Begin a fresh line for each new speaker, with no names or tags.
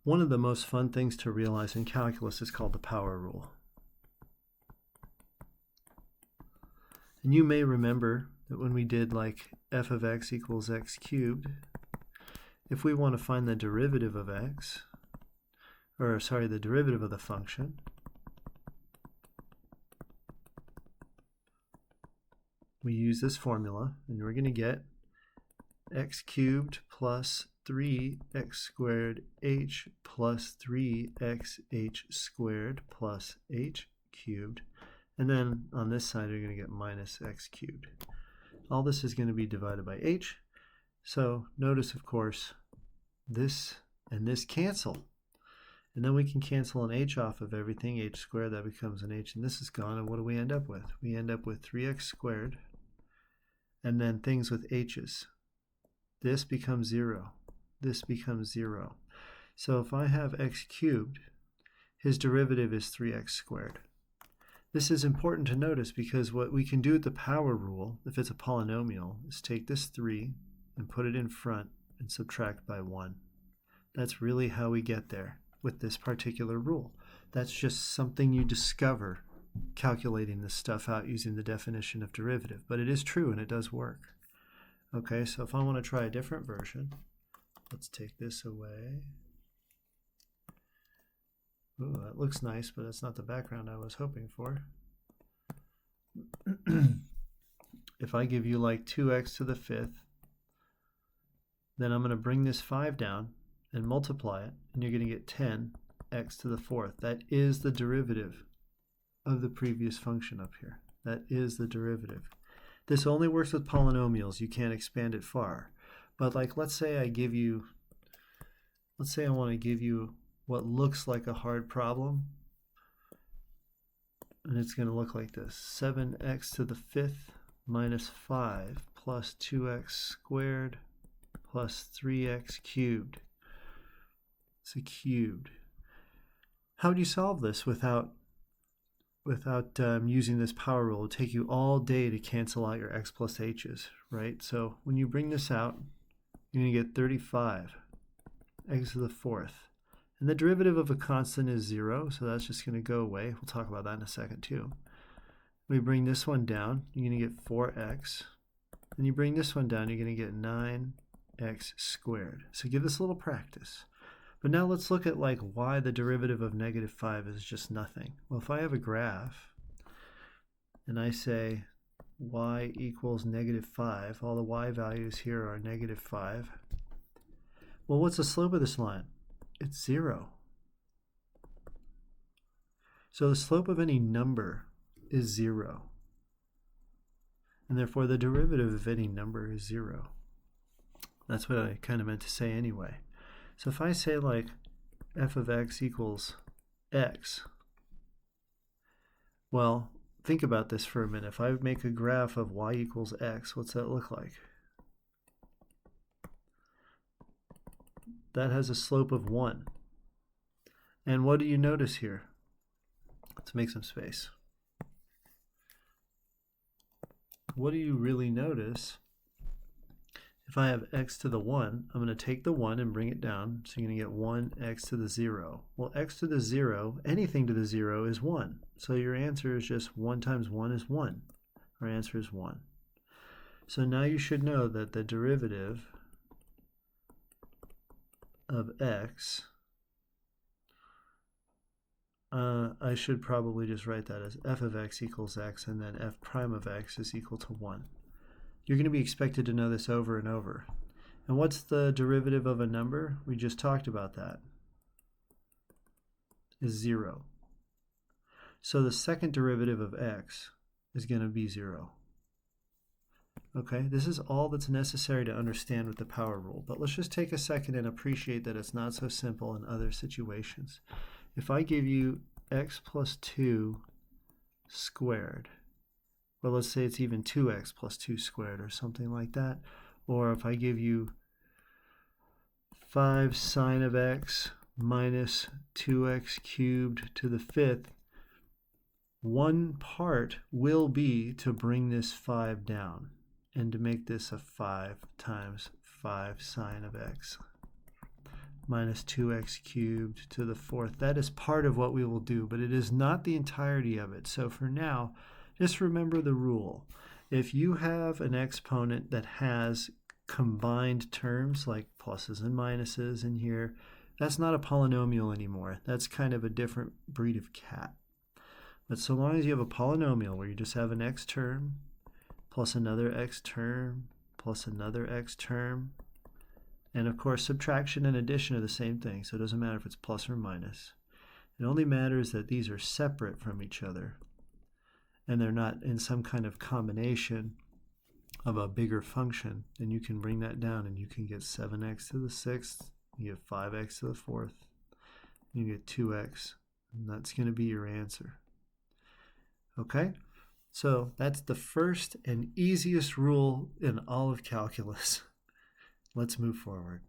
One of the most fun things to realize in calculus is called the power rule. And you may remember that when we did like f of x equals x cubed, if we want to find the derivative of x, or sorry, the derivative of the function, we use this formula, and we're going to get x cubed plus 3x squared h plus 3xh squared plus h cubed. And then on this side, you're going to get minus x cubed. All this is going to be divided by h. So notice, of course, this and this cancel. And then we can cancel an h off of everything, h squared, that becomes an h, and this is gone. And what do we end up with? We end up with 3x squared, and then things with h's. This becomes 0. This becomes 0. So if I have x cubed, his derivative is 3x squared. This is important to notice because what we can do with the power rule, if it's a polynomial, is take this 3 and put it in front and subtract by 1. That's really how we get there with this particular rule. That's just something you discover calculating this stuff out using the definition of derivative. But it is true and it does work. Okay, so if I want to try a different version, let's take this away. Ooh, that looks nice, but that's not the background I was hoping for. If I give you like 2x to the 5th, then I'm going to bring this 5 down and multiply it, and you're going to get 10x to the 4th. That is the derivative of the previous function up here. That is the derivative. This only works with polynomials. You can't expand it far. But like, let's say I want to give you what looks like a hard problem, and it's going to look like this: 7x to the 5th minus 5 plus 2x squared plus 3x cubed. It's a cubed. How do you solve this without using this power rule? It will take you all day to cancel out your x plus h's, right? So when you bring this out, you're going to get 35 x to the 4th. And the derivative of a constant is 0, so that's just going to go away. We'll talk about that in a second too. We bring this one down, you're going to get 4x. And you bring this one down, you're going to get 9x squared. So give this a little practice. But now let's look at like why the derivative of negative 5 is just nothing. Well, if I have a graph and I say y equals negative 5, all the y values here are negative 5. Well, what's the slope of this line? It's 0. So the slope of any number is 0. And therefore the derivative of any number is 0. That's what I kind of meant to say anyway. So if I say like f of x equals x, well, think about this for a minute. If I make a graph of y equals x, what's that look like? That has a slope of 1. And what do you notice here? Let's make some space. What do you really notice? If I have x to the 1, I'm going to take the 1 and bring it down. So you're going to get 1x to the 0. Well, x to the 0, anything to the 0 is 1. So your answer is just 1 times 1 is 1. Our answer is 1. So now you should know that the derivative of x, I should probably just write that as f of x equals x, and then f prime of x is equal to 1. You're going to be expected to know this over and over. And what's the derivative of a number? We just talked about that. Is 0. So the second derivative of x is going to be 0. Okay, this is all that's necessary to understand with the power rule. But let's just take a second and appreciate that it's not so simple in other situations. If I give you x plus 2 squared, well, let's say it's even 2x plus 2 squared or something like that. Or if I give you 5 sine of x minus 2x cubed to the 5th, one part will be to bring this 5 down and to make this a 5 times 5 sine of x. minus 2x cubed to the fourth. That is part of what we will do, but it is not the entirety of it. So for now, just remember the rule. If you have an exponent that has combined terms like pluses and minuses in here, that's not a polynomial anymore. That's kind of a different breed of cat. But so long as you have a polynomial where you just have an x term plus another x term plus another x term, and of course subtraction and addition are the same thing, so it doesn't matter if it's plus or minus. It only matters that these are separate from each other and they're not in some kind of combination of a bigger function. Then you can bring that down and you can get 7x to the sixth, you get 5x to the fourth, you get 2x, and that's going to be your answer. Okay, so that's the first and easiest rule in all of calculus. Let's move forward.